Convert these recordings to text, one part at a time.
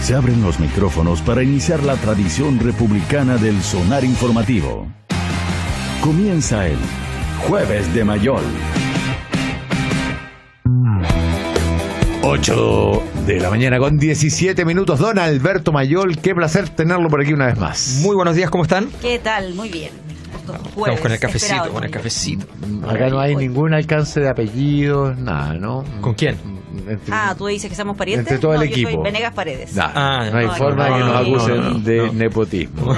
Se abren los micrófonos para iniciar la tradición republicana del sonar informativo. Comienza el Jueves de Mayol. 8 de la mañana con 17 minutos. Don Alberto Mayol, qué placer tenerlo por aquí una vez más. Muy buenos días, ¿cómo están? ¿Qué tal? Muy bien. Estamos con el cafecito, Acá no hay ningún alcance de apellidos, nada, ¿no? ¿Con quién? ¿Tú dices que somos parientes? Entre todo el equipo. Yo soy Venegas Paredes. No hay forma de que nos acusen de nepotismo.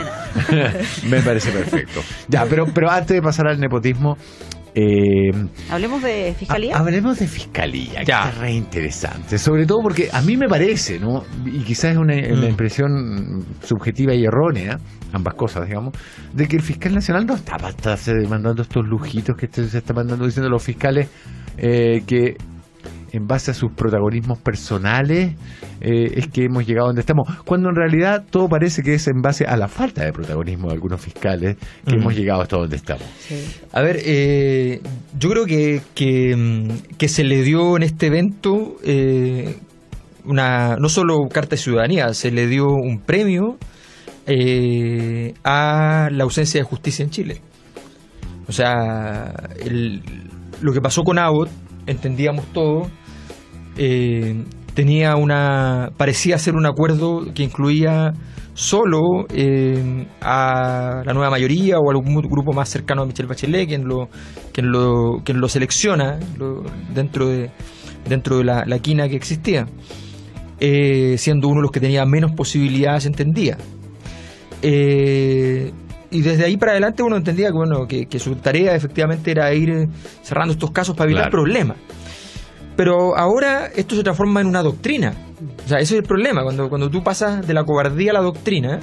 Me parece perfecto. Ya, pero antes de pasar al nepotismo, ¿hablemos de fiscalía? Hablemos de fiscalía, que ya. es re interesante. Sobre todo porque a mí me parece, ¿no? Y quizás es una impresión subjetiva y errónea, ambas cosas, digamos, de que el fiscal nacional no está para estarse demandando estos lujitos que se está mandando diciendo los fiscales que en base a sus protagonismos personales es que hemos llegado donde estamos, cuando en realidad todo parece que es en base a la falta de protagonismo de algunos fiscales que hemos llegado hasta donde estamos. Sí. A ver, yo creo que se le dio en este evento no solo carta de ciudadanía, se le dio un premio a la ausencia de justicia en Chile. O sea, lo que pasó con Abbott, entendíamos todo, parecía ser un acuerdo que incluía solo a la nueva mayoría o algún grupo más cercano a Michelle Bachelet, quien lo selecciona dentro de la quina que existía, siendo uno de los que tenía menos posibilidades, entendía. Y desde ahí para adelante uno entendía que su tarea efectivamente era ir cerrando estos casos para evitar problemas. Pero ahora esto se transforma en una doctrina. O sea, ese es el problema. Cuando tú pasas de la cobardía a la doctrina,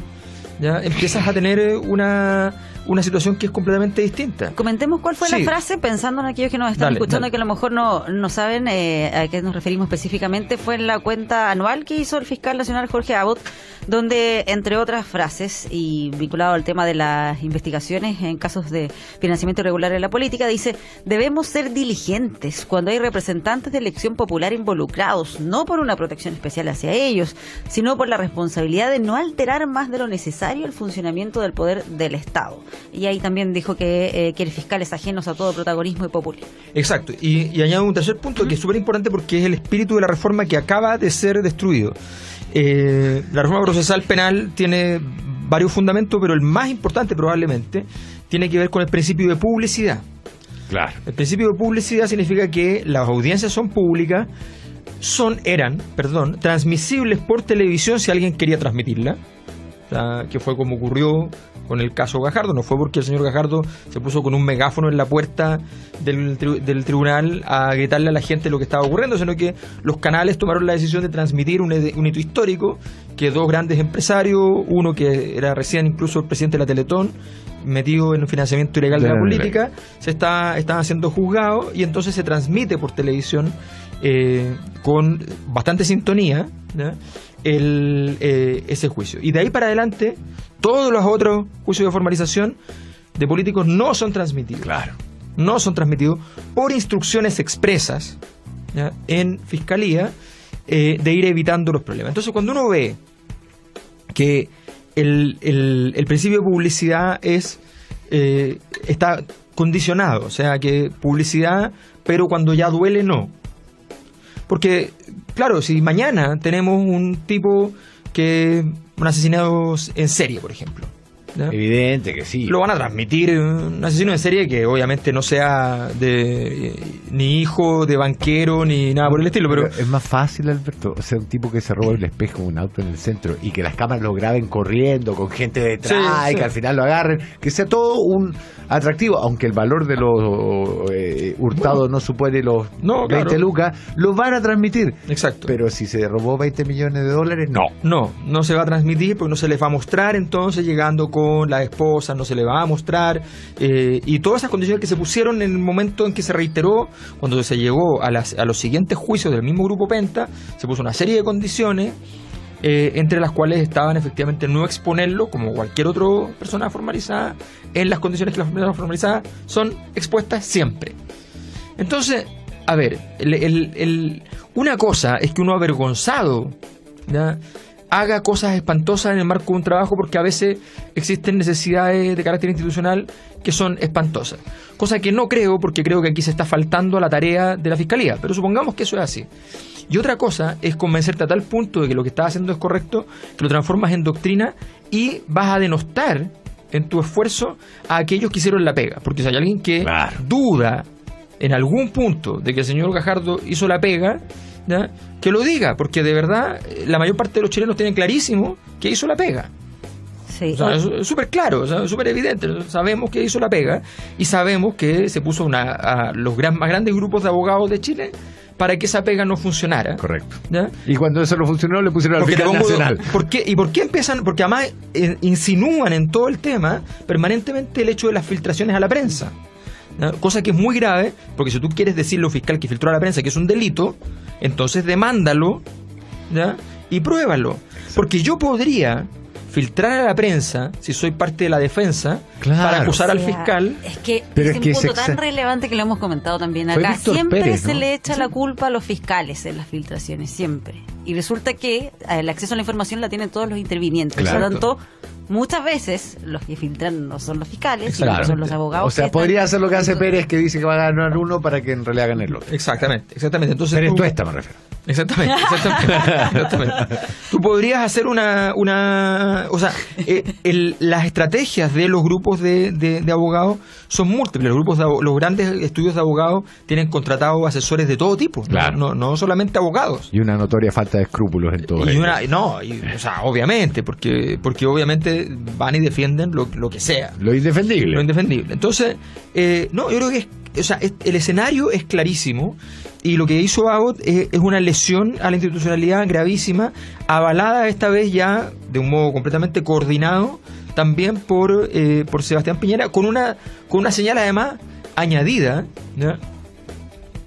ya empiezas a tener una situación que es completamente distinta. Comentemos cuál fue la frase, pensando en aquellos que nos están escuchando y que a lo mejor no saben a qué nos referimos específicamente. Fue en la cuenta anual que hizo el fiscal nacional Jorge Abbott, donde, entre otras frases, y vinculado al tema de las investigaciones en casos de financiamiento irregular en la política, dice: debemos ser diligentes cuando hay representantes de elección popular involucrados, no por una protección especial hacia ellos, sino por la responsabilidad de no alterar más de lo necesario el funcionamiento del poder del Estado. Y ahí también dijo que quiere fiscales ajenos a todo protagonismo y populismo. Exacto, y añado un tercer punto que es súper importante porque es el espíritu de la reforma que acaba de ser destruido. La reforma procesal penal tiene varios fundamentos, pero el más importante probablemente tiene que ver con el principio de publicidad. Claro. El principio de publicidad significa que las audiencias son públicas, eran transmisibles por televisión si alguien quería transmitirla. O sea, que fue como ocurrió con el caso Gajardo. No fue porque el señor Gajardo se puso con un megáfono en la puerta del tribunal a gritarle a la gente lo que estaba ocurriendo, sino que los canales tomaron la decisión de transmitir un hito histórico, que dos grandes empresarios, uno que era recién incluso el presidente de la Teletón, metido en un financiamiento ilegal de la política, estaban siendo juzgados, y entonces se transmite por televisión con bastante sintonía, ¿ya? Ese juicio. Y de ahí para adelante, todos los otros juicios de formalización de políticos no son transmitidos. Claro. No son transmitidos por instrucciones expresas, ¿ya?, en fiscalía, de ir evitando los problemas. Entonces, cuando uno ve que el principio de publicidad está condicionado, o sea, que publicidad, pero cuando ya duele, no. Porque, claro, si mañana tenemos un asesinato en serie, por ejemplo, ¿ya? Evidente que sí. Lo van a transmitir, un asesino en serie que obviamente no sea ni hijo de banquero ni nada por el estilo, pero es más fácil, Alberto, o sea, un tipo que se roba el espejo de un auto en el centro y que las cámaras lo graben corriendo con gente detrás y que al final lo agarren, que sea todo un atractivo, aunque el valor de los hurtados no supone los 20 lucas, lo van a transmitir. Exacto. Pero si se robó 20 millones de dólares, no se va a transmitir porque no se les va a mostrar, entonces llegando con la esposa no se le va a mostrar, y todas esas condiciones que se pusieron en el momento en que se reiteró, cuando se llegó a los siguientes juicios del mismo Grupo Penta, se puso una serie de condiciones, entre las cuales estaban efectivamente no exponerlo como cualquier otra persona formalizada en las condiciones que las personas formalizadas son expuestas siempre. Entonces, a ver, una cosa es que uno avergonzado, ¿ya?, haga cosas espantosas en el marco de un trabajo, porque a veces existen necesidades de carácter institucional que son espantosas. Cosa que no creo, porque creo que aquí se está faltando a la tarea de la Fiscalía, pero supongamos que eso es así. Y otra cosa es convencerte a tal punto de que lo que estás haciendo es correcto, que lo transformas en doctrina y vas a denostar en tu esfuerzo a aquellos que hicieron la pega. Porque si hay alguien que duda en algún punto de que el señor Gajardo hizo la pega, ¿ya?, que lo diga, porque de verdad la mayor parte de los chilenos tienen clarísimo que hizo la pega. Sí. O sea, es súper claro, o sea, es súper evidente. Sabemos que hizo la pega y sabemos que se puso a los más grandes grupos de abogados de Chile para que esa pega no funcionara. Correcto. ¿Ya? Y cuando eso no funcionó, le pusieron al fiscal nacional. ¿Y por qué empiezan? Porque además insinúan en todo el tema permanentemente el hecho de las filtraciones a la prensa. ¿Ya? Cosa que es muy grave, porque si tú quieres decirle a un fiscal que filtró a la prensa que es un delito, entonces demándalo, ¿ya?, y pruébalo. Porque yo podría filtrar a la prensa, si soy parte de la defensa, para acusar al fiscal. Es que pero es un punto tan relevante que lo hemos comentado también acá. Siempre Pérez, ¿no? Se le echa la culpa a los fiscales en las filtraciones, siempre. Y resulta que el acceso a la información la tienen todos los intervinientes. Por lo tanto, muchas veces los que filtran no son los fiscales, sino que son los abogados. O sea, podría hacer lo que hace Pérez, que dice que va a ganar uno para que en realidad gane el otro. Exactamente. Entonces, Pérez Tuesta, me refiero. Exactamente. Tú podrías hacer o sea, las estrategias de los grupos de abogados son múltiples. Los grandes estudios de abogados tienen contratados asesores de todo tipo, claro. no solamente abogados. Y una notoria falta de escrúpulos en todo ello. O sea, obviamente, porque obviamente van y defienden lo que sea. Lo indefendible. Entonces, yo creo que el escenario es clarísimo. Y lo que hizo Abbott es una lesión a la institucionalidad gravísima, avalada esta vez ya de un modo completamente coordinado también por Sebastián Piñera, con una señal además añadida, ¿ya?,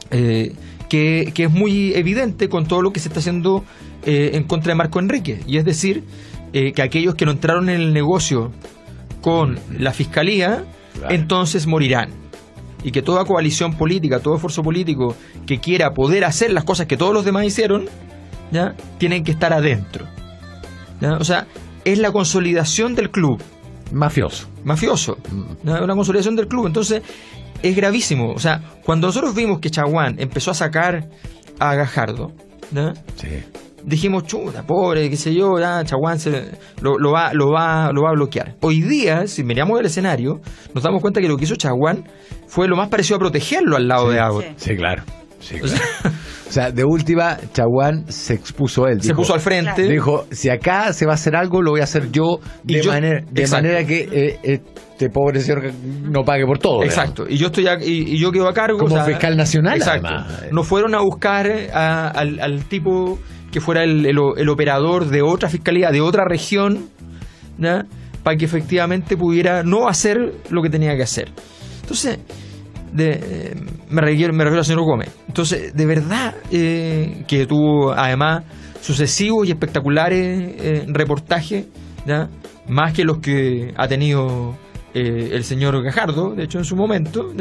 que es muy evidente con todo lo que se está haciendo en contra de Marco Enrique. Y es decir, que aquellos que no entraron en el negocio con la Fiscalía, entonces morirán. Y que toda coalición política, todo esfuerzo político que quiera poder hacer las cosas que todos los demás hicieron, ¿ya?, tienen que estar adentro. ¿Ya? O sea, es la consolidación del club. Mafioso. ¿Ya? Una consolidación del club. Entonces, es gravísimo. O sea, cuando nosotros vimos que Chaguán empezó a sacar a Gajardo, ¿ya?, dijimos, chuta, pobre, qué sé yo, ya Chaguán lo va a bloquear. Hoy día, si miramos el escenario, nos damos cuenta que lo que hizo Chaguán fue lo más parecido a protegerlo al lado de Abbott. Sí, claro. O sea, de última, Chaguán se expuso él. Se puso al frente. Dijo, si acá se va a hacer algo, lo voy a hacer yo de manera que este pobre señor no pague por todo. Exacto. Digamos. Y yo quedo a cargo. Como fiscal nacional, exacto. Además. Nos fueron a buscar al tipo que fuera el operador de otra fiscalía, de otra región, ¿no?, para que efectivamente pudiera no hacer lo que tenía que hacer. Entonces, me refiero al señor Gómez. Entonces, de verdad que tuvo además sucesivos y espectaculares reportajes, ¿ya?, más que los que ha tenido el señor Gajardo, de hecho, en su momento,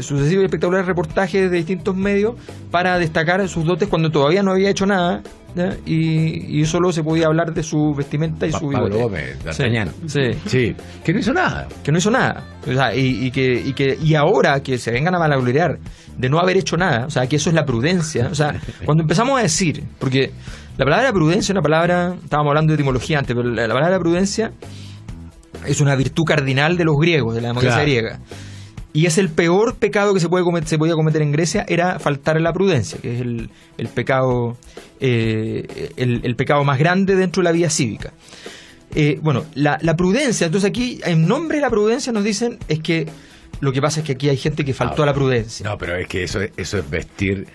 sucesivos y espectaculares reportajes de distintos medios para destacar sus dotes cuando todavía no había hecho nada, ¿ya?, y solo se podía hablar de su vestimenta y su bigote. Pablo Gómez, D'Artagnan. Sí, que no hizo nada. O sea, y ahora que se vengan a malagloriar de no haber hecho nada, o sea, que eso es la prudencia. O sea, cuando empezamos a decir, porque la palabra prudencia es una palabra, estábamos hablando de etimología antes, pero la palabra prudencia es una virtud cardinal de los griegos, de la democracia griega. Y es el peor pecado que se podía cometer en Grecia, era faltar la prudencia, que es el pecado el pecado más grande dentro de la vida cívica. La prudencia, entonces aquí en nombre de la prudencia nos dicen es que lo que pasa es que aquí hay gente que faltó a la prudencia. No, pero es que eso es vestir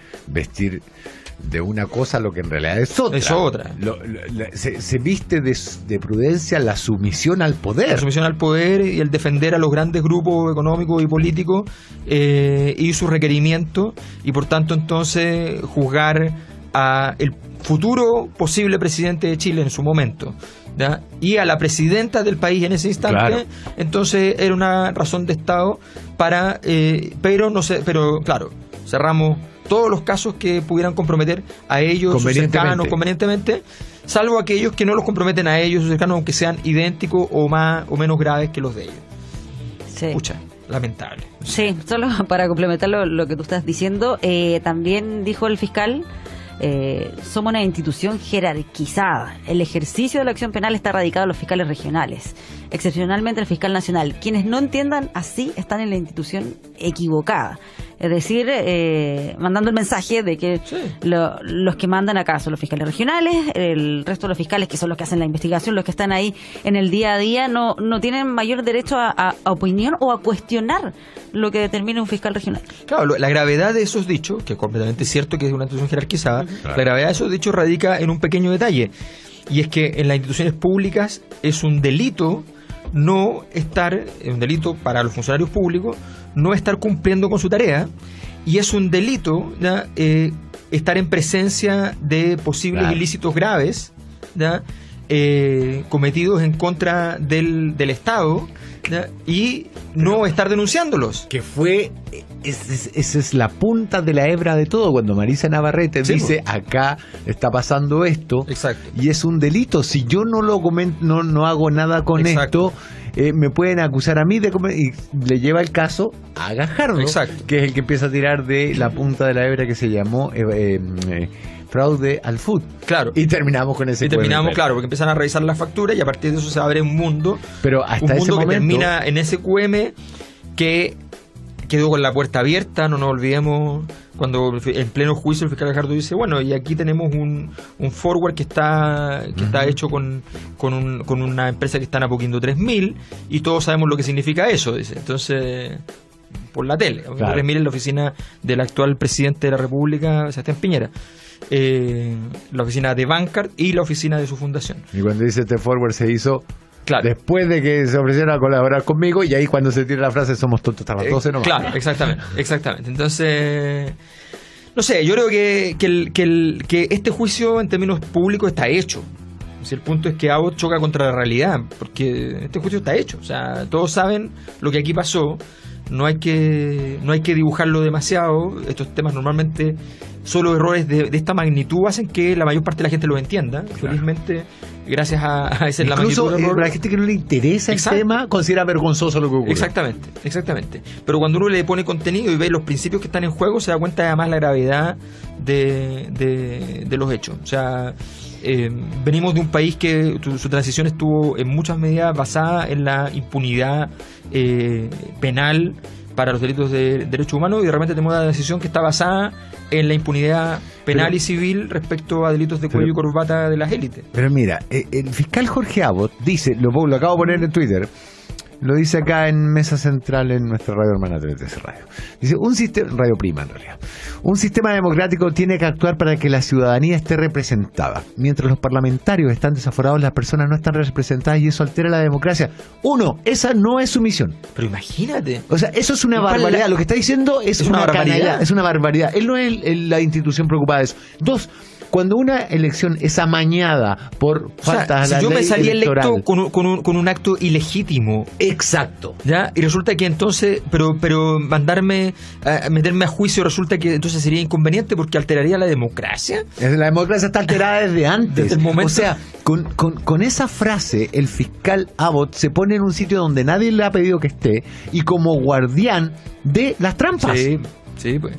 de una cosa lo que en realidad es otra. Es otra. Se viste de prudencia la sumisión al poder. La sumisión al poder y el defender a los grandes grupos económicos y políticos y sus requerimientos, y por tanto entonces juzgar a el futuro posible presidente de Chile en su momento, ¿ya?, y a la presidenta del país en ese instante. Claro. Entonces era una razón de Estado para pero claro, cerramos todos los casos que pudieran comprometer a ellos, sus cercanos, convenientemente, salvo aquellos que no los comprometen a ellos o cercanos, aunque sean idénticos o más o menos graves que los de ellos. Sí. Pucha, lamentable. Sí, solo para complementar lo que tú estás diciendo, también dijo el fiscal, somos una institución jerarquizada. El ejercicio de la acción penal está radicado en los fiscales regionales, excepcionalmente el fiscal nacional. Quienes no entiendan así están en la institución equivocada. Es decir, mandando el mensaje de que los que mandan acá son los fiscales regionales, el resto de los fiscales, que son los que hacen la investigación, los que están ahí en el día a día, no tienen mayor derecho a opinión o a cuestionar lo que determine un fiscal regional. Claro, la gravedad de esos dichos, que es completamente cierto que es una institución jerarquizada, la gravedad de esos dichos radica en un pequeño detalle, y es que en las instituciones públicas es un delito para los funcionarios públicos no estar cumpliendo con su tarea, y es un delito estar en presencia de posibles ilícitos graves cometidos en contra del Estado, y no estar denunciándolos. Que esa es la punta de la hebra de todo, cuando Marisa Navarrete dice, acá está pasando esto. Exacto. Y es un delito. Si yo no lo comento, no hago nada con esto, me pueden acusar a mí de comer, y le lleva el caso a Gajardo, que es el que empieza a tirar de la punta de la hebra que se llamó fraude al FUT. Claro. Y terminamos con ese claro, porque empiezan a revisar las facturas y a partir de eso se abre un mundo. Pero hasta ese momento, que termina en ese QM que quedó con la puerta abierta. No nos olvidemos cuando en pleno juicio el fiscal Gajardo dice, bueno, y aquí tenemos un forward que está hecho con una empresa que están apoquindo 3.000 y todos sabemos lo que significa eso, dice. Entonces, por la tele, 3.000 en la oficina del actual presidente de la República, Sebastián Piñera, la oficina de Bancard y la oficina de su fundación. Y cuando dice este forward se hizo después de que se ofrecieron a colaborar conmigo, y ahí cuando se tira la frase somos tontos hasta las 12 nomás. Claro, exactamente. Entonces, no sé, yo creo que este juicio en términos públicos está hecho. Si el punto es que Abbott choca contra la realidad, porque este juicio está hecho. O sea, todos saben lo que aquí pasó. No hay que dibujarlo demasiado. Estos temas normalmente, solo errores de esta magnitud hacen que la mayor parte de la gente lo entienda. Felizmente, gracias a esa es la magnitud del error. La gente que no le interesa el tema considera vergonzoso lo que ocurre. Exactamente. Pero cuando uno le pone contenido y ve los principios que están en juego, se da cuenta además la gravedad de los hechos. O sea, venimos de un país que su transición estuvo en muchas medidas basada en la impunidad penal para los delitos de derechos humanos, y de repente tenemos una decisión que está basada en la impunidad penal y civil respecto a delitos de cuello y corbata de las élites. Pero mira, el fiscal Jorge Abbott dice, lo acabo de poner en Twitter, lo dice acá en Mesa Central en nuestra radio hermana 313 Radio. Dice, Radio Prima en realidad. Un sistema democrático tiene que actuar para que la ciudadanía esté representada. Mientras los parlamentarios están desaforados, las personas no están representadas y eso altera la democracia. Esa no es su misión. Pero imagínate. O sea, eso es una barbaridad. Lo que está diciendo es una barbaridad. Es una barbaridad. Él no es la institución preocupada de eso. 2. Cuando una elección es amañada por faltas a la ley electoral. Si yo me salí electo con un acto ilegítimo. Exacto. ¿Ya? Y resulta que entonces, pero meterme a juicio resulta que entonces sería inconveniente porque alteraría la democracia. La democracia está alterada desde antes. Desde el momento. O sea, con esa frase, el fiscal Abbott se pone en un sitio donde nadie le ha pedido que esté y como guardián de las trampas. Sí, pues.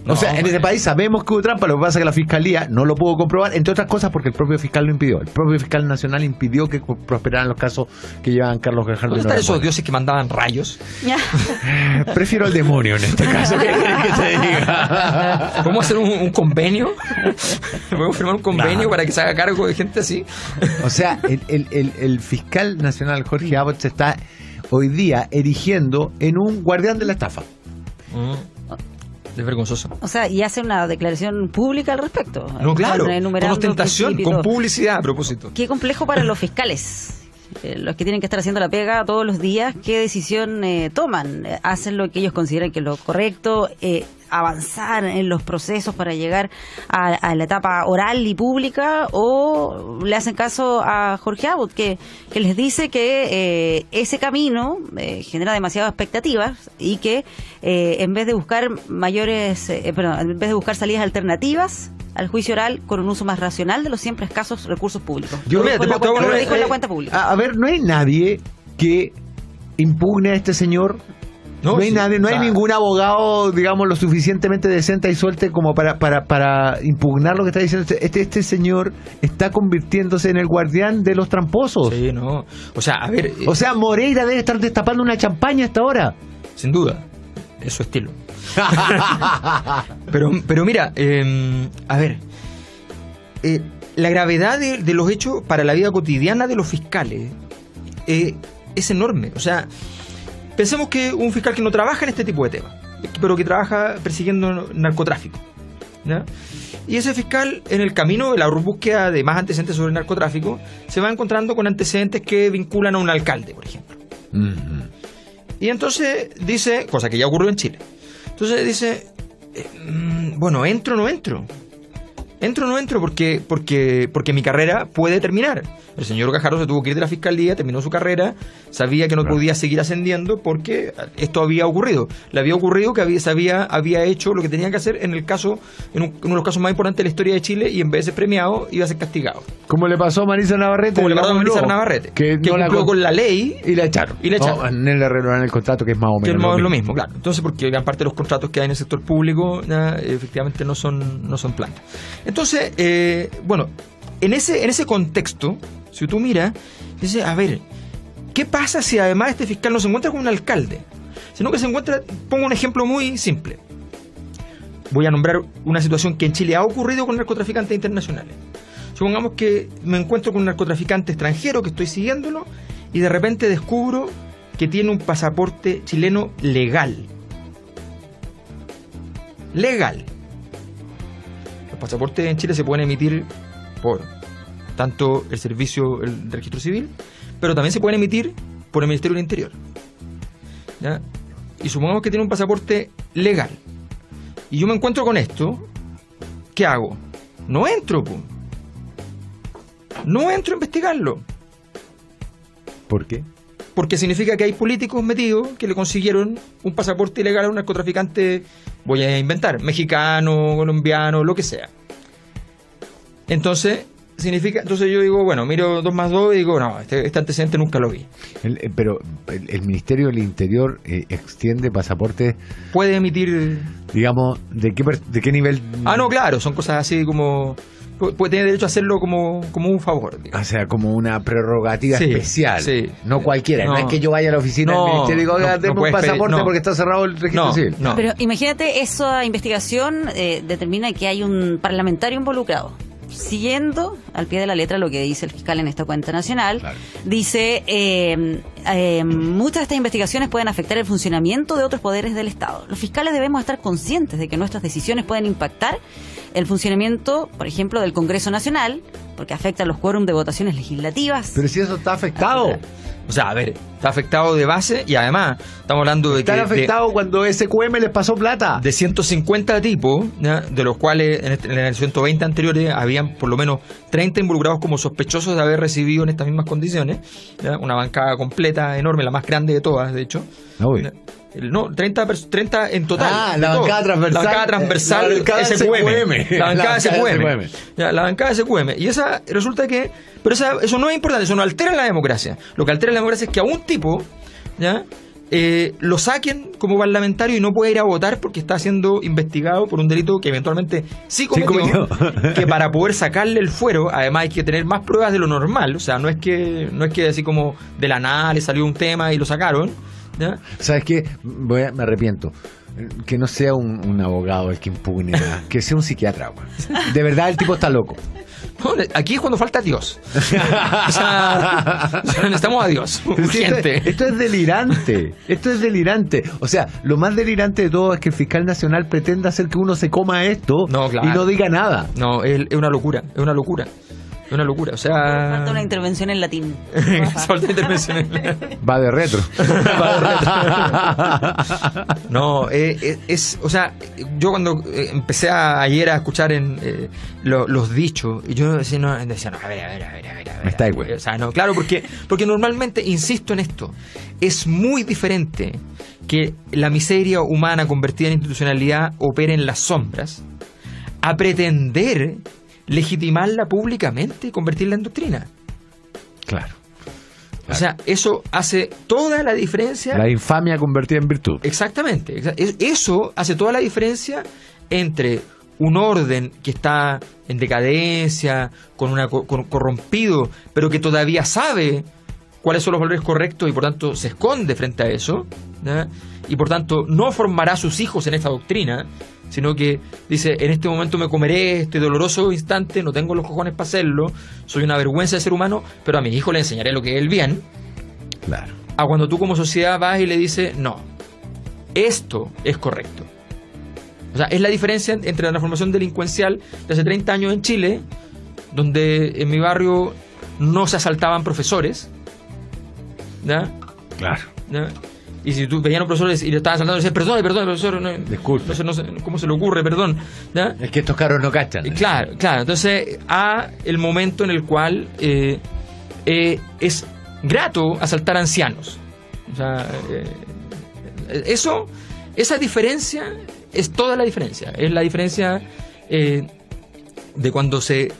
O sea, en ese país sabemos que hubo trampa, lo que pasa es que la fiscalía no lo pudo comprobar, entre otras cosas porque el propio fiscal lo impidió. El propio fiscal nacional impidió que prosperaran los casos que llevaban Carlos Gajardo. ¿Dónde están esos dioses que mandaban rayos? Prefiero al demonio en este caso. ¿Qué quieres que te diga? ¿Podemos hacer un convenio? ¿Podemos firmar un convenio para que se haga cargo de gente así? O sea, el fiscal nacional Jorge Abbott se está hoy día erigiendo en un guardián de la estafa. Es vergonzoso. O sea, y hace una declaración pública al respecto. No, claro, con ostentación, con publicidad a propósito. Qué complejo para los fiscales. Los que tienen que estar haciendo la pega todos los días, ¿qué decisión toman? ¿Hacen lo que ellos consideran que es lo correcto? ¿Avanzar en los procesos para llegar a la etapa oral y pública? ¿O le hacen caso a Jorge Abbott, que les dice que ese camino genera demasiadas expectativas y que en vez de buscar en vez de buscar salidas alternativas, al juicio oral con un uso más racional de los siempre escasos recursos públicos. Yo lo dijo en la cuenta pública. A ver, no hay nadie que impugne a este señor. No hay nadie, no hay ningún abogado, digamos, lo suficientemente decente y suelte como para impugnar lo que está diciendo. Este señor está convirtiéndose en el guardián de los tramposos. Sí, no. O sea, a ver. O sea, Moreira debe estar destapando una champaña hasta ahora. Sin duda. Es su estilo. pero mira, a ver. La gravedad de los hechos para la vida cotidiana de los fiscales es enorme. O sea, pensemos que un fiscal que no trabaja en este tipo de temas, pero que trabaja persiguiendo narcotráfico, ¿ya? Y ese fiscal, en el camino de la búsqueda de más antecedentes sobre narcotráfico, se va encontrando con antecedentes que vinculan a un alcalde, por ejemplo. Uh-huh. Y entonces dice, cosa que ya ocurrió en Chile, entonces dice, bueno, ¿entro o no entro? Entro o no entro porque mi carrera puede terminar. El señor Gajardo se tuvo que ir de la fiscalía, terminó su carrera, sabía que no podía seguir ascendiendo porque esto había ocurrido. Le había ocurrido que había hecho lo que tenía que hacer en el caso, en uno de los casos más importantes de la historia de Chile, y en vez de ser premiado, iba a ser castigado. Como le pasó a Marisa Navarrete. Como le pasó a Marisa Navarrete, que no cumplió con la ley y la echaron. No, le renovaron el contrato, que es más o menos lo mismo, claro. Entonces, porque gran parte de los contratos que hay en el sector público efectivamente no son plantas. Entonces, bueno, en ese contexto, si tú miras, dices, a ver, ¿qué pasa si además este fiscal no se encuentra con un alcalde? Sino que se encuentra, pongo un ejemplo muy simple. Voy a nombrar una situación que en Chile ha ocurrido con narcotraficantes internacionales. Supongamos que me encuentro con un narcotraficante extranjero que estoy siguiéndolo y de repente descubro que tiene un pasaporte chileno legal. Legal. Los pasaportes en Chile se pueden emitir por tanto el servicio del registro civil, pero también se pueden emitir por el Ministerio del Interior, ¿ya? Y supongamos que tiene un pasaporte legal y yo me encuentro con esto, ¿qué hago? No entro, po. No entro a investigarlo. ¿Por qué? Porque significa que hay políticos metidos que le consiguieron un pasaporte ilegal a un narcotraficante, voy a inventar, mexicano, colombiano, lo que sea. Entonces yo digo, bueno, miro 2 más 2 y digo, no, este antecedente nunca lo vi. Pero el Ministerio del Interior extiende pasaportes. Puede emitir, digamos, ¿de qué nivel? No, claro, son cosas así como, puede tener derecho a hacerlo como un favor, digamos. O sea, como una prerrogativa especial. Sí. No cualquiera. No es que yo vaya a la oficina del Ministerio y digo, denme un pasaporte porque está cerrado el registro civil. No. Pero imagínate, esa investigación determina que hay un parlamentario involucrado. Siguiendo al pie de la letra lo que dice el fiscal en esta cuenta nacional, claro. Dice, muchas de estas investigaciones pueden afectar el funcionamiento de otros poderes del Estado. Los fiscales debemos estar conscientes de que nuestras decisiones pueden impactar el funcionamiento, por ejemplo, del Congreso Nacional, porque afecta los quórums de votaciones legislativas. Pero si eso está afectado. O sea, a ver, está afectado de base y además estamos hablando de que... Está afectado cuando SQM les pasó plata. De 150 tipos, ¿ya? De los cuales en el 120 anteriores habían por lo menos 30 involucrados como sospechosos de haber recibido en estas mismas condiciones, ¿ya? Una bancada completa, enorme, la más grande de todas, de hecho. No, 30 en total. La bancada transversal. La bancada transversal SQM. La bancada SQM. La bancada SQM. Y esa resulta que... Pero eso no es importante, eso no altera la democracia. Lo que altera la democracia es que a un tipo, ¿ya? Lo saquen como parlamentario y no puede ir a votar porque está siendo investigado por un delito que eventualmente sí cometió. Que para poder sacarle el fuero, además hay que tener más pruebas de lo normal. O sea, no es que así como de la nada le salió un tema y lo sacaron, ¿ya? ¿Sabes qué? Me arrepiento. Que no sea un abogado el que impugne nada, que sea un psiquiatra, güey. De verdad el tipo está loco. No, aquí es cuando falta Dios. O sea, necesitamos a Dios. Esto es delirante. Esto es delirante. O sea, lo más delirante de todo es que el fiscal nacional pretenda hacer que uno se coma esto y no diga nada. No, es una locura. Es una locura. Es una locura, o sea... Falta una intervención en latín. Falta intervención en latín. Va de retro. No, o sea, yo cuando empecé ayer a escuchar los dichos, y yo decía, a ver. Me está igual. O sea, no, claro, porque normalmente, insisto en esto, es muy diferente que la miseria humana convertida en institucionalidad opere en las sombras, a pretender legitimarla públicamente y convertirla en doctrina. Claro. O sea, eso hace toda la diferencia. La infamia convertida en virtud. Exactamente. Eso hace toda la diferencia entre un orden que está en decadencia, corrompido, pero que todavía sabe cuáles son los valores correctos y por tanto se esconde frente a eso, ¿no? Y por tanto no formará a sus hijos en esta doctrina, sino que dice, en este momento me comeré este doloroso instante, no tengo los cojones para hacerlo, soy una vergüenza de ser humano, pero a mi hijo le enseñaré lo que es el bien. Claro. A cuando tú como sociedad vas y le dices, no, esto es correcto. O sea, es la diferencia entre la transformación delincuencial de hace 30 años en Chile, donde en mi barrio no se asaltaban profesores, ¿ya? Claro. ¿Ya? Y si tú veías a un profesor y le estaban asaltando, decías, perdón, profesor, disculpe. No sé, ¿cómo se le ocurre? Perdón. ¿Ya? Es que estos caros no cachan. Claro. Entonces, el momento en el cual es grato asaltar ancianos. O sea, esa diferencia es toda la diferencia. Es la diferencia de cuando se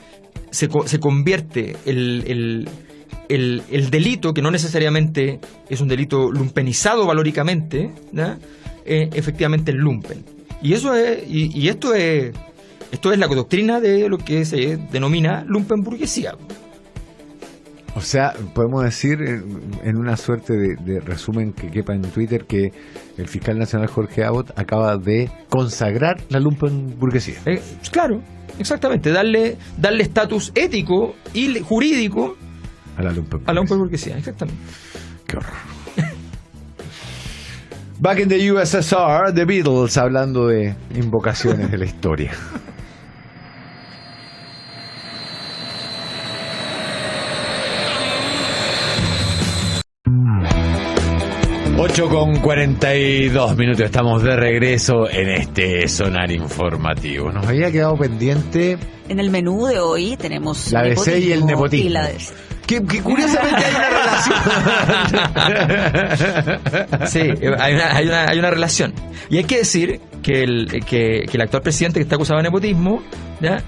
convierte el delito, que no necesariamente es un delito lumpenizado valóricamente, ¿no? Efectivamente en lumpen. Y eso es, y esto es la doctrina de lo que se denomina lumpenburguesía. O sea, podemos decir en una suerte de resumen que quepa en Twitter que el fiscal nacional Jorge Abbott acaba de consagrar la lumpenburguesía. Claro, exactamente, darle estatus ético y jurídico a la lumpenburguesía, exactamente. Qué horror. Back in the USSR, The Beatles, hablando de invocaciones de la historia. Ocho con 42 minutos, estamos de regreso en este sonar informativo. Nos había quedado pendiente. En el menú de hoy tenemos la DC y el nepotismo. Y la DC. Que curiosamente hay una relación. Sí, hay una relación. Y hay que decir que el actual presidente que está acusado de nepotismo, ¿ya?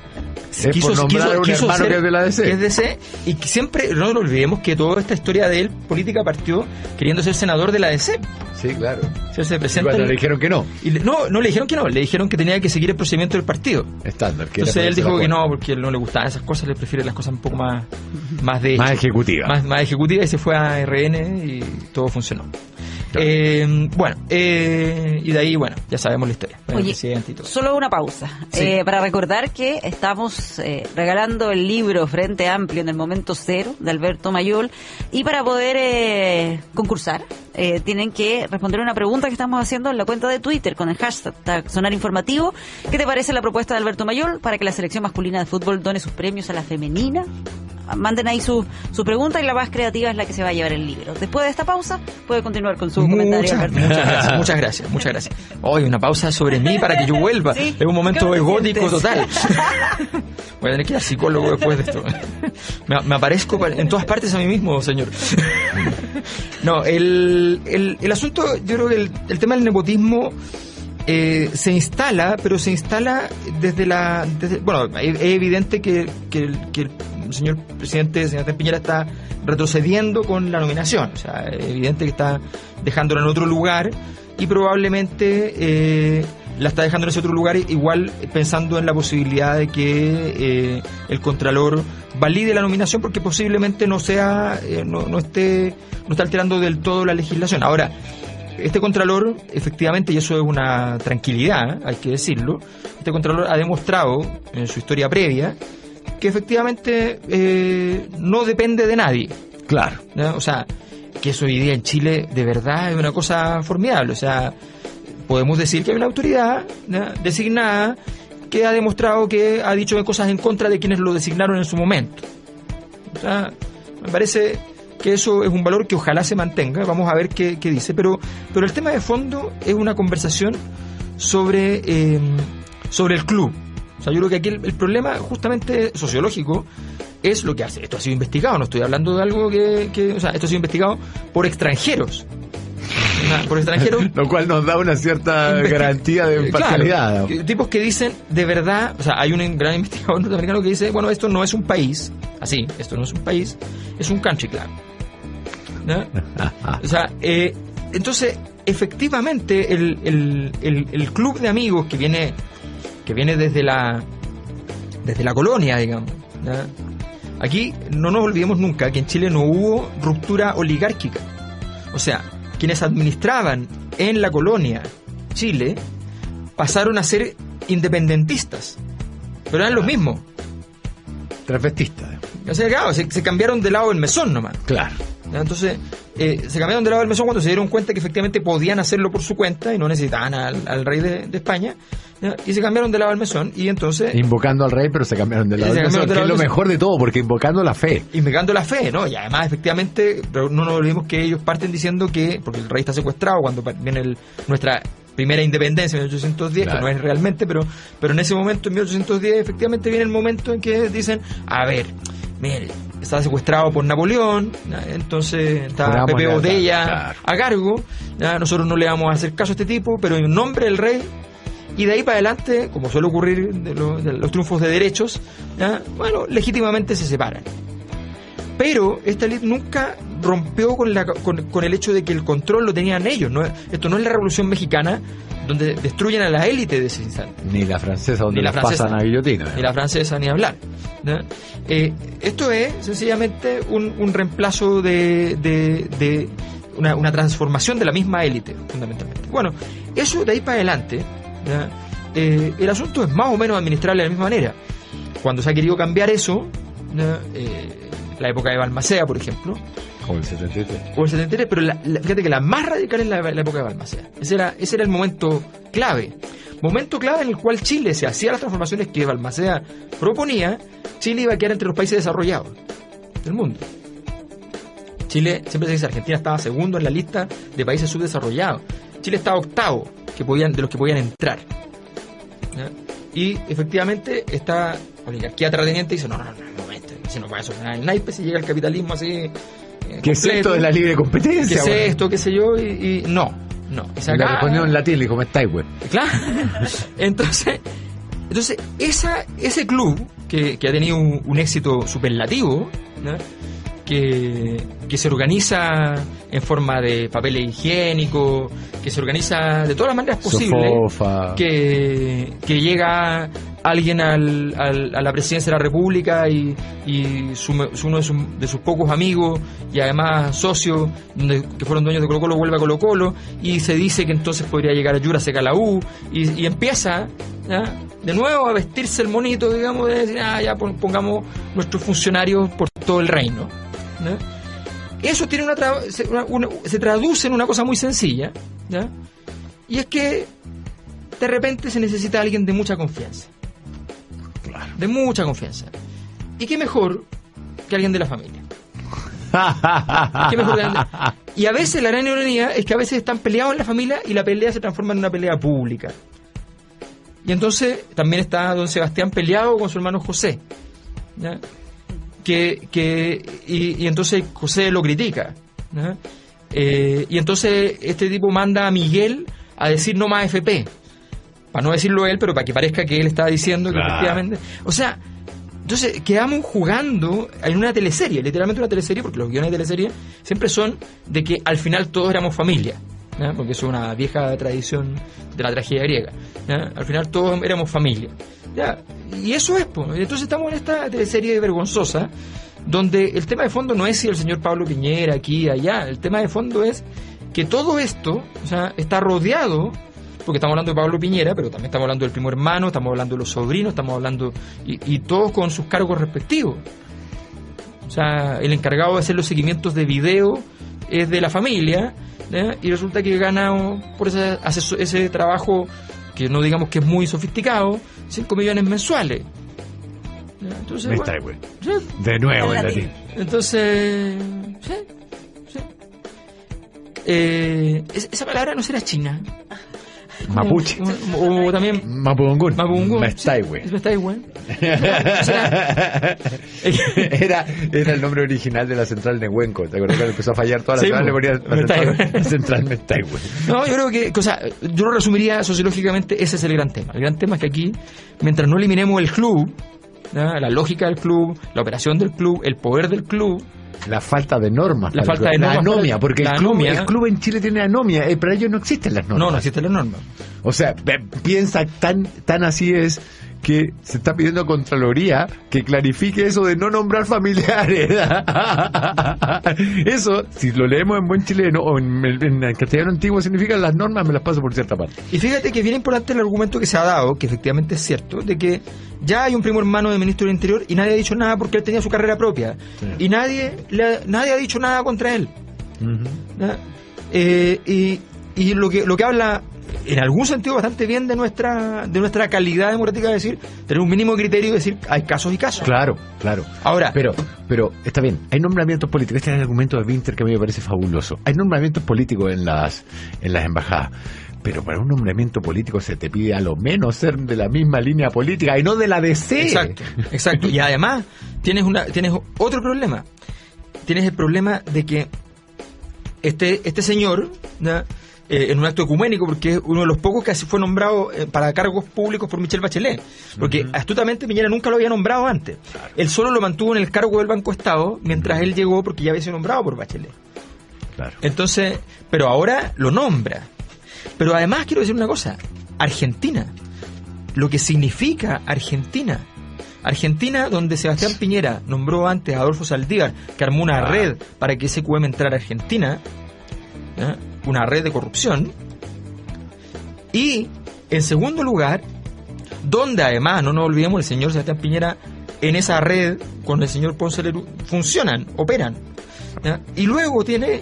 Quiso un hermano que es de la DC. Que es DC, y que siempre, no nos olvidemos que toda esta historia de él, política, partió queriendo ser senador de la DC. Sí, claro. Cuando le dijeron que no. No le dijeron que no, le dijeron que tenía que seguir el procedimiento del partido. Estándar. Entonces él dijo que no, porque él no le gustaban esas cosas, le prefiere las cosas un poco más de más ejecutivas. Más ejecutivas, y se fue a RN y todo funcionó. Claro. Y de ahí, bueno, ya sabemos la historia. Oye, y todo. Solo una pausa. Sí. Para recordar que estamos regalando el libro Frente Amplio en el Momento Cero de Alberto Mayol, y para poder concursar tienen que responder una pregunta que estamos haciendo en la cuenta de Twitter con el hashtag Sonar Informativo. ¿Qué te parece la propuesta de Alberto Mayol para que la selección masculina de fútbol done sus premios a la femenina? Manden ahí su pregunta, y la más creativa es la que se va a llevar el libro. Después de esta pausa puede continuar con su comentario. Muchas gracias. Hoy una pausa sobre mí para que yo vuelva. Sí, es un momento egótico total. Voy a tener que ir al psicólogo después de esto. Me aparezco en todas partes a mí mismo, señor. No, el asunto, yo creo que el tema del nepotismo se instala desde bueno, es evidente que el señor presidente, señor Piñera, está retrocediendo con la nominación. O sea, es evidente que está dejándola en otro lugar, y probablemente la está dejando en ese otro lugar igual pensando en la posibilidad de que el Contralor valide la nominación, porque posiblemente no está alterando del todo la legislación. Ahora, este Contralor, efectivamente, y eso es una tranquilidad, hay que decirlo, este Contralor ha demostrado en su historia previa que efectivamente no depende de nadie. Claro. ¿No? O sea, que eso hoy día en Chile de verdad es una cosa formidable. O sea, podemos decir que hay una autoridad, ¿no?, designada, que ha demostrado que ha dicho cosas en contra de quienes lo designaron en su momento. O sea, me parece que eso es un valor que ojalá se mantenga. Vamos a ver qué dice. Pero el tema de fondo es una conversación sobre el club. O sea, yo creo que aquí el problema justamente sociológico es lo que hace. Esto ha sido investigado, no estoy hablando de algo que o sea, esto ha sido investigado por extranjeros. por extranjeros. Lo cual nos da una cierta garantía de imparcialidad. Claro, tipos que dicen, de verdad, o sea, hay un gran investigador norteamericano que dice, bueno, esto no es un país, así, esto no es un país, es un country club. ¿No? O sea, entonces, efectivamente, el club de amigos que viene desde la colonia, digamos, ¿no? Aquí no nos olvidemos nunca que en Chile no hubo ruptura oligárquica. O sea, quienes administraban en la colonia Chile pasaron a ser independentistas, pero eran los mismos. Transvestistas. O sea, claro, se cambiaron de lado del mesón nomás. Claro. Entonces, se cambiaron de lado del mesón cuando se dieron cuenta que efectivamente podían hacerlo por su cuenta y no necesitaban al rey de España, ¿ya? Y se cambiaron de lado del mesón y entonces... Invocando al rey, pero se cambiaron de lado del mesón, que es lo mejor de todo, porque invocando la fe. Invocando la fe, ¿no? Y además, efectivamente, pero no nos olvidemos que ellos parten diciendo que, porque el rey está secuestrado cuando viene nuestra primera independencia en 1810, claro, que no es realmente, pero en ese momento, en 1810, efectivamente viene el momento en que dicen, a ver, mire, estaba secuestrado por Napoleón, entonces está Pepe Botella, claro, a cargo, nosotros no le vamos a hacer caso a este tipo, pero en nombre del rey, y de ahí para adelante, como suele ocurrir de los triunfos de derechos, bueno, legítimamente se separan. Pero esta élite nunca rompió con el hecho de que el control lo tenían ellos. Esto no es la Revolución Mexicana, donde destruyen a la élite de ese instante. Ni la francesa, donde la pasan a guillotina. Ni la francesa, ni hablar, ¿no? Esto es sencillamente un reemplazo de una transformación de la misma élite, fundamentalmente. Bueno, eso de ahí para adelante, el asunto es más o menos administrable de la misma manera. Cuando se ha querido cambiar eso, la época de Balmaceda, por ejemplo, o el 73. O el 73, pero fíjate que la más radical es la época de Balmaceda. Ese era el momento clave. Momento clave en el cual Chile, se hacía las transformaciones que Balmaceda proponía, Chile iba a quedar entre los países desarrollados del mundo. Chile, siempre se dice, Argentina estaba segundo en la lista de países subdesarrollados. Chile estaba octavo de los que podían entrar, ¿ya? Y efectivamente esta oligarquía terrateniente dice, no, momento, si no va a solucionar el naipe, si llega el capitalismo así... ¿Qué es esto de la libre competencia? ¿Qué es esto? ¿Qué sé yo? Y no. Y la respondió en latín, le dijo, ¿me estáis, güey? Claro. Entonces ese club que ha tenido un éxito superlativo, ¿no? Que se organiza en forma de papel higiénico, que se organiza de todas las maneras posibles, que llega alguien a la presidencia de la República y uno de sus pocos amigos y además socios que fueron dueños de Colo-Colo vuelve a Colo-Colo y se dice que entonces podría llegar a Jurasek a la U y empieza, ¿ya?, de nuevo a vestirse el monito, digamos, de decir, ya pongamos nuestros funcionarios por todo el reino, ¿no? Eso tiene se traduce en una cosa muy sencilla, ¿ya? Y es que de repente se necesita alguien de mucha confianza. Claro. De mucha confianza. ¿Y qué mejor que alguien de la familia? ¿Qué mejor que y a veces la gran ironía es que a veces están peleados en la familia y la pelea se transforma en una pelea pública. Y entonces también está don Sebastián peleado con su hermano José, ¿ya? Y entonces José lo critica, ¿no? Y entonces este tipo manda a Miguel a decir no más FP, para no decirlo él, pero para que parezca que él está diciendo que efectivamente, o sea, entonces quedamos jugando en una teleserie, literalmente una teleserie, porque los guiones de teleserie siempre son de que al final todos éramos familia, ¿no? Porque eso es una vieja tradición de la tragedia griega, ¿no? Al final todos éramos familia, ¿ya? Y eso es, pues. Entonces estamos en esta teleserie vergonzosa, donde el tema de fondo no es si el señor Pablo Piñera aquí, allá. El tema de fondo es que todo esto, o sea, está rodeado, porque estamos hablando de Pablo Piñera, pero también estamos hablando del primo hermano, estamos hablando de los sobrinos, estamos hablando, y todos con sus cargos respectivos. O sea, el encargado de hacer los seguimientos de video es de la familia, ¿eh? Y resulta que gana por ese trabajo, que no digamos que es muy sofisticado, 5 millones mensuales. Entonces, me está, güey. ¿Sí? De nuevo en latín. Entonces, sí. Esa palabra no será china. Mapuche. O también Mapudungun. Mestahue. Era el nombre original de la central de Huenco. ¿Te acuerdas que empezó a fallar toda la ciudad? Le ponía la central Mestahue. No, yo creo que, yo lo resumiría sociológicamente, ese es el gran tema. El gran tema es que aquí, mientras no eliminemos el club, ¿no?, la lógica del club, la operación del club, el poder del club, la falta de normas, la anomia, porque el club en Chile tiene anomia, para ellos no existen las normas. No existen las normas. O sea, piensa tan así es que se está pidiendo a Contraloría que clarifique eso de no nombrar familiares. Eso, si lo leemos en buen chileno o en castellano antiguo, significa las normas me las paso por cierta parte. Y fíjate que es bien importante el argumento que se ha dado, que efectivamente es cierto, de que ya hay un primo hermano del ministro del Interior y nadie ha dicho nada porque él tenía su carrera propia. Sí. Y nadie ha dicho nada contra él. Y lo que habla en algún sentido bastante bien de nuestra calidad democrática, es decir, tener un mínimo criterio y decir hay casos y casos. Claro. Ahora, pero está bien, hay nombramientos políticos. Este es el argumento de Winter que a mí me parece fabuloso. Hay nombramientos políticos en las embajadas, pero para un nombramiento político se te pide a lo menos ser de la misma línea política y no de la DC. Exacto. Y además tienes otro problema. Tienes el problema de que este señor, ¿no?, en un acto ecuménico, porque es uno de los pocos que fue nombrado para cargos públicos por Michelle Bachelet, porque astutamente Piñera nunca lo había nombrado antes. Claro. Él solo lo mantuvo en el cargo del Banco Estado mientras él llegó, porque ya había sido nombrado por Bachelet. Claro. Entonces, pero ahora lo nombra. Pero además quiero decir una cosa, Argentina, lo que significa Argentina, donde Sebastián Piñera nombró antes a Adolfo Saldívar, que armó una red para que SQM entrara a Argentina, una red de corrupción. Y en segundo lugar, donde además, no nos olvidemos, el señor Sebastián Piñera en esa red con el señor Ponce Lerú operan, ¿ya? Y luego tiene,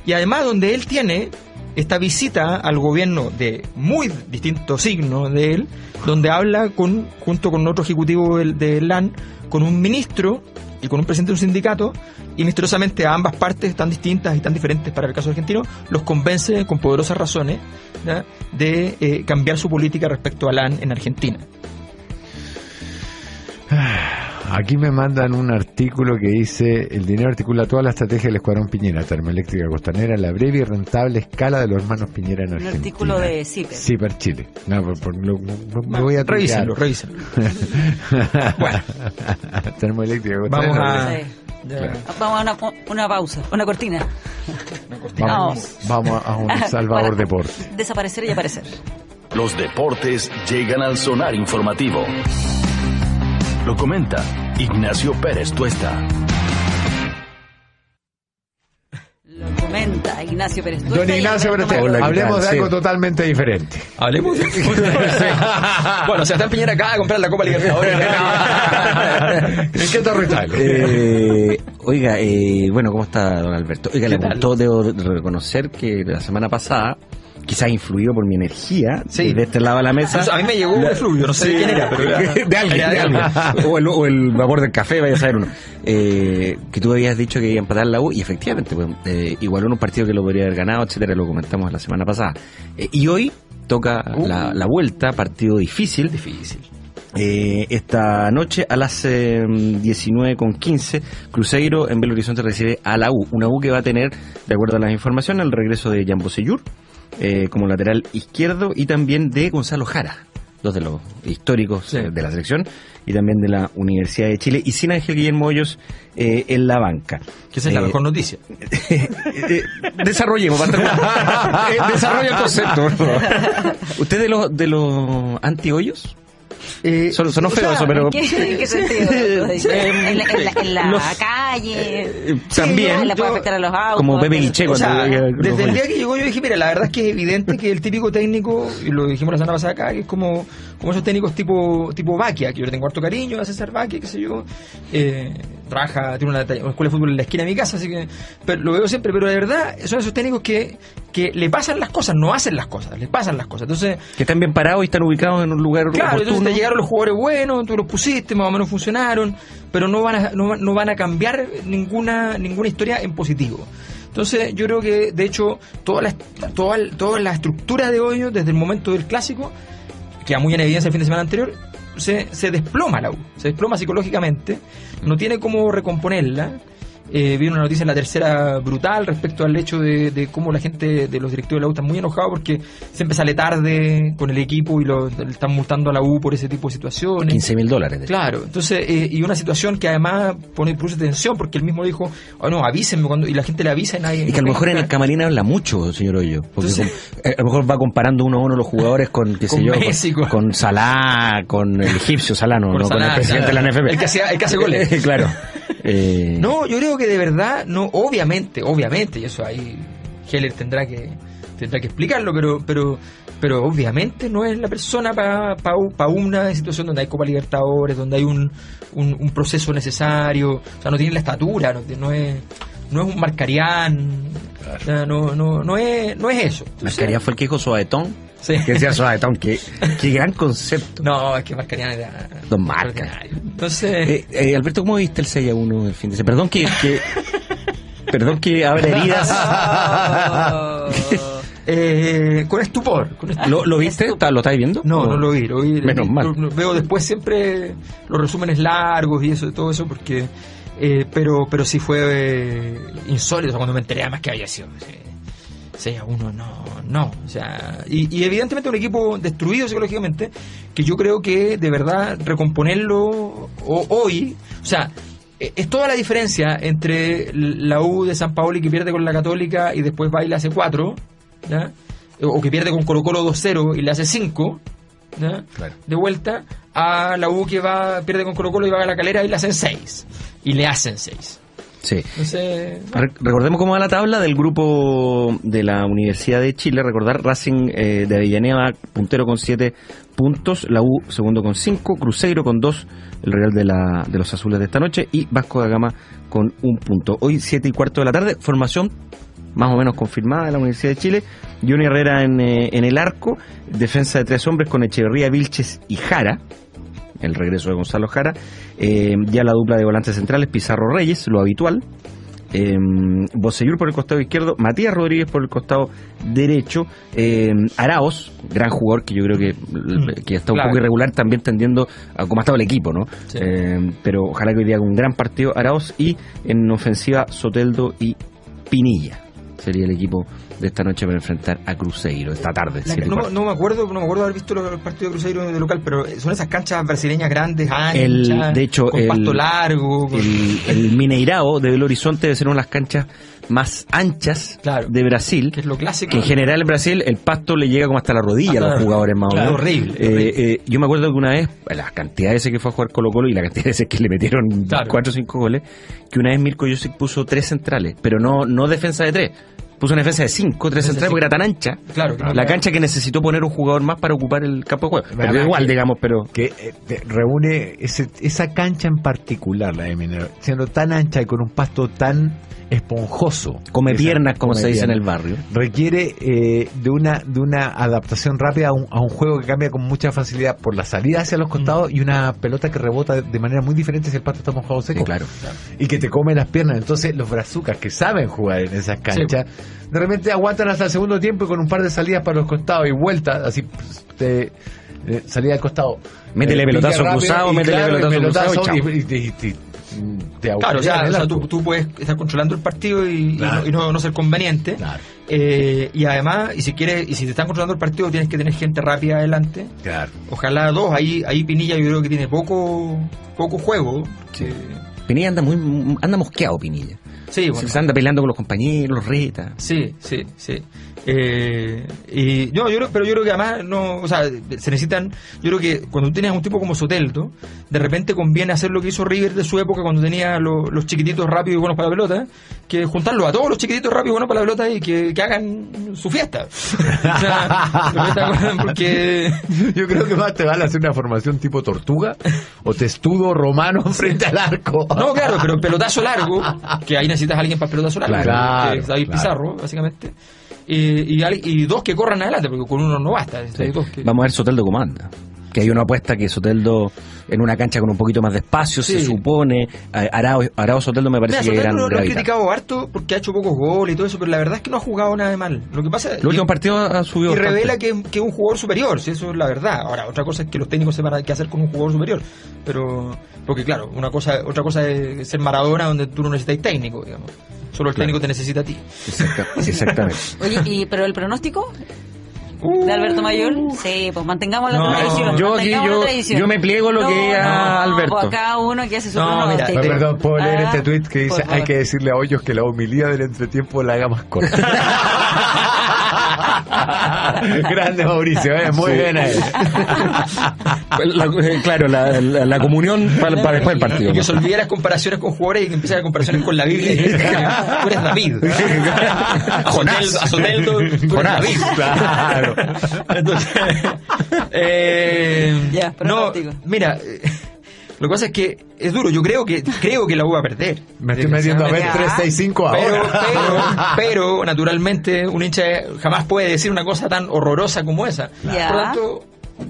y además donde él tiene esta visita al gobierno de muy distinto signo de él, donde habla junto con otro ejecutivo de LAN, con un ministro y con un presidente de un sindicato, y misteriosamente a ambas partes tan distintas y tan diferentes para el caso argentino, los convence con poderosas razones, ¿ya?, de cambiar su política respecto a LAN en Argentina. Aquí me mandan un artículo que dice: el dinero articula toda la estrategia del Escuadrón Piñera, termoeléctrica costanera, la breve y rentable escala de los hermanos Piñera en Argentina. Un artículo de CIPER. CIPER Chile. No, me voy a revísalo. Bueno. Termoeléctrica costanera. Vamos a una pausa, una cortina. Vamos a un Salvador Deporte. Desaparecer y aparecer. Los deportes llegan al Sonar Informativo. Lo comenta Ignacio Pérez Tuesta. Don Ignacio Pérez Tuesta. Hablemos de algo totalmente diferente. Hablemos de... Bueno, Sebastián Piñera acaba de comprar la Copa Libertadores. ¿En qué torre está? Oiga, bueno, ¿cómo está, don Alberto? Oiga, le gustó, debo reconocer que la semana pasada, quizás influido por mi energía, sí, de este lado de la mesa. A mí me llegó un efluvio, no sé de quién era, pero de alguien. O el vapor del café, vaya a saber uno. Que tú habías dicho que iba a empatar la U, y efectivamente, pues, igualó en un partido que lo podría haber ganado, etcétera, lo comentamos la semana pasada. Y hoy toca la vuelta, partido difícil. Esta noche a las 19:15, Cruzeiro en Belo Horizonte recibe a la U, una U que va a tener, de acuerdo a las informaciones, el regreso de Jan Bosellur como lateral izquierdo, y también de Gonzalo Jara, dos de los históricos de la selección y también de la Universidad de Chile, y sin Ángel Guillermo Hoyos en la banca. Que esa es la mejor noticia. Desarrollemos, desarrolla el concepto. ¿Usted de los anti-Hoyos? Sonó feo eso, pero... ¿En qué sentido? En la calle. También. Le puede afectar a los autos. Como Pepe Guiche. Desde el día que llegó yo dije, mira, la verdad es que es evidente que el típico técnico, y lo dijimos la semana pasada acá, que es como esos técnicos tipo Baquia, que yo le tengo harto cariño a César Baquia, qué sé yo, trabaja, tiene una escuela de fútbol en la esquina de mi casa, así que lo veo siempre, pero de verdad son esos técnicos que le pasan las cosas, no hacen las cosas, les pasan las cosas. Entonces, que están bien parados y están ubicados en un lugar oportuno. Entonces te llegaron los jugadores buenos, tú los pusiste, más o menos funcionaron, pero no van a cambiar ninguna historia en positivo. Entonces yo creo que de hecho toda la estructura de Hoyos desde el momento del clásico queda muy en evidencia el fin de semana anterior, se desploma la U, se desploma psicológicamente, no tiene cómo recomponerla. Vi una noticia en La Tercera brutal respecto al hecho de cómo la gente de los directivos de la U están muy enojados porque siempre sale tarde con el equipo y lo están multando a la U por ese tipo de situaciones. $15,000. Claro, entonces, y una situación que además produce tensión porque él mismo dijo, no, avísenme cuando, y la gente le avisa y nadie... Y que a lo mejor en el camarín habla mucho, señor Hoyo, porque a lo mejor va comparando uno a uno los jugadores con, qué sé yo, Messi, con Salah, con el egipcio Salah, no con el presidente de la NFP. El que hace goles. Claro. No, yo creo que de verdad, no, obviamente, y eso ahí Heller tendrá que explicarlo, pero obviamente no es la persona para una situación donde hay Copa Libertadores, donde hay un proceso necesario, o sea, no tiene la estatura, no es un Marcarián, o sea, no es eso. Marcarián fue el que dijo Suavetón. Sí. Que decía Suavetón, qué gran concepto. No, es que Marcarián era Don Marca. Entonces, Alberto, ¿cómo viste el 6-1 el fin de semana? Perdón que abra heridas. Con estupor. ¿Lo viste? ¿Lo estáis viendo? No lo vi. Menos mal. Veo después siempre los resúmenes largos y todo eso, porque pero sí fue insólito. O sea, cuando me enteré además que había sido 6-1, no. O sea, y evidentemente un equipo destruido psicológicamente, que yo creo que de verdad recomponerlo hoy, o sea, es toda la diferencia entre la U de San Paoli que pierde con la Católica y después va y le hace 4, ¿ya? O que pierde con Colo-Colo 2-0 y le hace 5, ¿ya? Claro. De vuelta, a la U que pierde con Colo-Colo y va a la Calera y le hacen 6. Y le hacen 6. Sí. Entonces, recordemos cómo va la tabla del grupo de la Universidad de Chile. Recordar, Racing de Avellaneda puntero con 7 puntos, la U segundo con 5, Cruzeiro con 2, el Real de los Azules de esta noche, y Vasco da Gama con 1 punto. Hoy 7:15 de la tarde, formación más o menos confirmada de la Universidad de Chile. Johnny Herrera en el arco, defensa de 3 hombres con Echeverría, Vilches y Jara, el regreso de Gonzalo Jara. Ya la dupla de volantes centrales, Pizarro Reyes, lo habitual. Bocellur por el costado izquierdo, Matías Rodríguez por el costado derecho, Araoz, gran jugador que yo creo que está un poco irregular, también tendiendo a cómo ha estado el equipo, ¿no? Sí. Pero ojalá que hoy día haga un gran partido Araoz, y en ofensiva Soteldo y Pinilla sería el equipo de esta noche para enfrentar a Cruzeiro esta tarde. No me acuerdo haber visto los partidos de Cruzeiro de local, pero son esas canchas brasileñas grandes, anchas, de hecho, con pasto largo. El Mineirao de Belo Horizonte debe ser una de las canchas más anchas de Brasil, que es lo clásico. Que en general en Brasil el pasto le llega como hasta la rodilla a los jugadores más o menos. Horrible. Yo me acuerdo que una vez, la cantidad de veces que fue a jugar Colo-Colo y la cantidad de veces que le metieron 4 o 5 goles, que una vez Mirko Josic puso 3 centrales, pero no defensa de 3. Puso una defensa de 5, 3 centrales, porque era tan ancha la cancha que necesitó poner un jugador más para ocupar el campo de juego. Pero igual, digamos, pero... Que reúne esa cancha en particular, la de Minero, siendo tan ancha y con un pasto tan esponjoso. Come piernas, como se dice en el barrio. Requiere de una adaptación rápida a un juego que cambia con mucha facilidad por la salida hacia los costados y una pelota que rebota de manera muy diferente si el pasto está mojado seco. Sí, claro. Y que te come las piernas. Entonces los brazucas que saben jugar en esas canchas, de repente aguantan hasta el segundo tiempo y con un par de salidas para los costados y vueltas, así salida al costado. Métele pelotazo cruzado, métele pelotazo cruzado y claro, o sea tú puedes estar controlando el partido y no ser conveniente. Claro. Y además, si te están controlando el partido, tienes que tener gente rápida adelante. Claro. Ojalá 2. Ahí Pinilla yo creo que tiene poco juego. Sí. Pinilla anda mosqueado, Pinilla. Sí, bueno. Se anda peleando con los compañeros, los reta. Sí. Y yo creo que además se necesitan. Yo creo que cuando tú tienes un tipo como Soteldo, de repente conviene hacer lo que hizo River de su época cuando tenía los chiquititos rápidos y buenos para la pelota, que juntarlos a todos los chiquititos rápidos y buenos para la pelota y que hagan su fiesta. O sea, porque yo creo que más te van a hacer una formación tipo Tortuga o Testudo Romano frente al arco. No, claro, pero pelotazo largo, que ahí necesitas a alguien para pelotazo largo, claro, David Pizarro, básicamente. Y 2 que corran adelante, porque con uno no basta. Sí. Vamos a ver Soteldo cómo anda. que hay una apuesta que Soteldo en una cancha con un poquito más de espacio, se supone. Arao Soteldo me parece que Soteldo gran lo han gravedad. criticado harto porque ha hecho pocos goles y todo eso, pero la verdad es que no ha jugado nada de mal. Lo que pasa El último partido ha subido y bastante. revela que es un jugador superior, si eso es la verdad. Ahora, otra cosa es que los técnicos sepan qué hacer con un jugador superior, pero porque claro, otra cosa es ser Maradona, donde tú no necesitas técnico, digamos. Solo el técnico te necesita a ti. Exactamente. Oye, pero el pronóstico de Alberto Mayor, sí, pues mantengamos la tradición. Yo me pliego lo que diga Alberto. Pues cada uno que hace su mira, pronóstico. Perdón, puedo leer este tuit que dice: por hay favor. que decirle a Hoyos que la homilía del entretiempo la haga más corta. Grande Mauricio, muy bien ahí. Claro, la comunión para después del partido. Y que se olvide las comparaciones con jugadores y que empiece a comparaciones con la Biblia. Tú eres David. A Soteldo, tú eres David. Claro. Entonces, Ya, no, pronóstico. mira, lo que pasa es que es duro. Yo creo que la U va a perder. Me estoy metiendo a ver Ya. 365 ahora. Pero naturalmente un hincha jamás puede decir una cosa tan horrorosa como esa. Ya. Por lo tanto,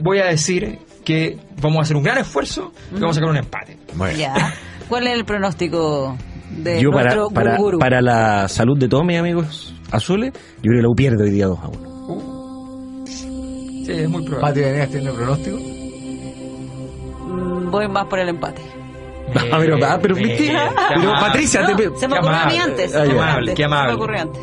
voy a decir que vamos a hacer un gran esfuerzo y vamos a sacar un empate. Bueno. Ya. ¿Cuál es el pronóstico de Yo nuestro guruguru? para la salud de todos mis amigos azules, yo creo que la U pierde hoy día 2-1. Sí, es muy probable. Pati, ¿venías teniendo pronóstico? Voy más por el empate. Pero viste, pero Patricia, No, te- se me qué ocurrió a mí amable, antes. qué antes, amable, qué amable. Se me ocurrió antes.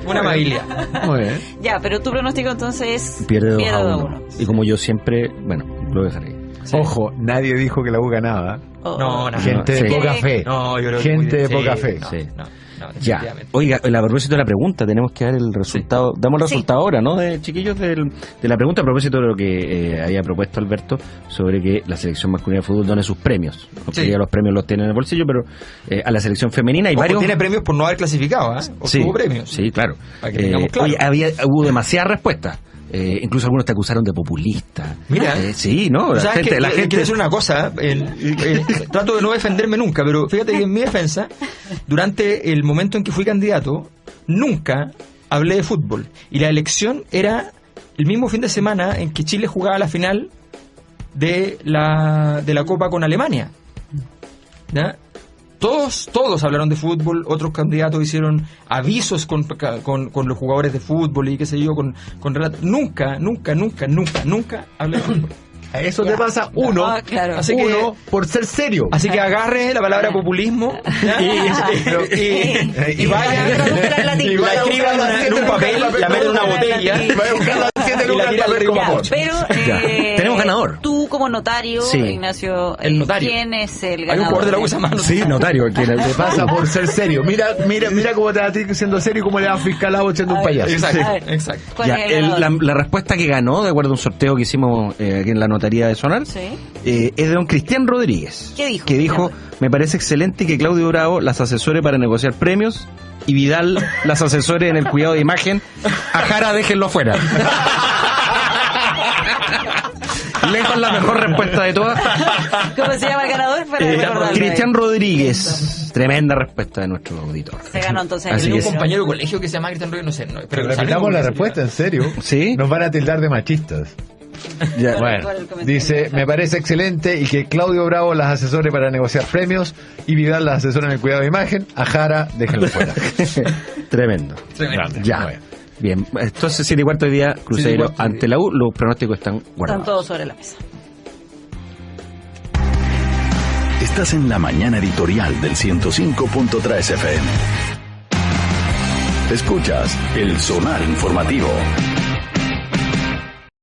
Una amabilidad. Muy bien. Ya, pero tu pronóstico entonces es pierde 2-1. 2-1. Y como yo siempre, bueno, lo dejaré ahí. Sí. Ojo, nadie dijo que la U ganaba. Oh, No, oh. no. Gente Sí. de poca fe. No, yo creo que Gente de sí, poca fe. No, Sí. no, Ya, definitivamente. oiga, a propósito de la pregunta, tenemos que dar el resultado. Damos el Sí. resultado ahora, ¿no? De chiquillos de la pregunta a propósito de lo que había propuesto Alberto sobre que la selección masculina de fútbol done sus premios. Porque Sí. ya los premios los tiene en el bolsillo, pero a la selección femenina hay Ojo, varios. tiene premios por no haber clasificado, ¿eh? O Sí, tuvo premios. sí, claro. Para que tengamos claro. Oye, hubo demasiadas respuestas. Incluso algunos te acusaron de populista. Mira. Sí, ¿no? La ¿Sabes gente, qué? la Quiero gente. decir una cosa, trato de no defenderme nunca, pero fíjate que en mi defensa, durante el momento en que fui candidato, nunca hablé de fútbol. Y la elección era el mismo fin de semana en que Chile jugaba la final de la Copa con Alemania. ¿Ya? Todos hablaron de fútbol, otros candidatos hicieron avisos con los jugadores de fútbol y qué sé yo, con relatos. Nunca hablé de fútbol. A eso te pasa uno, Ah, claro. Así que- uno por ser serio. Así que agarre la palabra populismo ¿ya? y vaya y la escriba en un papel, la mete en una botella Voy a buscar las 7 y la lucas tira al para ver río cómo Mapocho. Pero Ya. Tenemos ganador. Tú como notario, Sí. Ignacio, El notario. ¿quién es el Hay un ganador? jugador de la USA más. Sí, notario. Te pasa por ser serio. Mira cómo te va a ti siendo serio y cómo le va a fiscal a siendo un payaso. Exacto, A ver. exacto. ¿Cuál Ya, es el ganador? la respuesta que ganó, de acuerdo a un sorteo que hicimos aquí en la notaría de Sonar, Sí. es de don Cristian Rodríguez. ¿Qué dijo? Que dijo: me parece excelente que Claudio Bravo las asesore para negociar premios y Vidal las asesore en el cuidado de imagen. A Jara déjenlo fuera. Lejos la mejor respuesta de todas. ¿Cómo se llama el ganador? Para recordarlo. Cristian Rodríguez. Tremenda respuesta de nuestro auditor. Se ganó entonces Así el Tenía un es. compañero de colegio que se llama Cristian Rodríguez, no sé, no, Pero sabemos repitamos la cómo se respuesta, en serio. ¿Sí? Nos van a tildar de machistas. Ya. Bueno, ¿Cuál es el comentario? dice: me parece excelente y que Claudio Bravo las asesore para negociar premios y Vidal las asesore en el cuidado de imagen. A Jara, déjenlo fuera. Tremendo. Tremendo. Ya. Bien, entonces 7:15 hoy día, Cruzeiro 7:15 ante la U, los pronósticos están guardados. Están todos sobre la mesa. Estás en la mañana editorial del 105.3 FM. Escuchas el Sonar Informativo.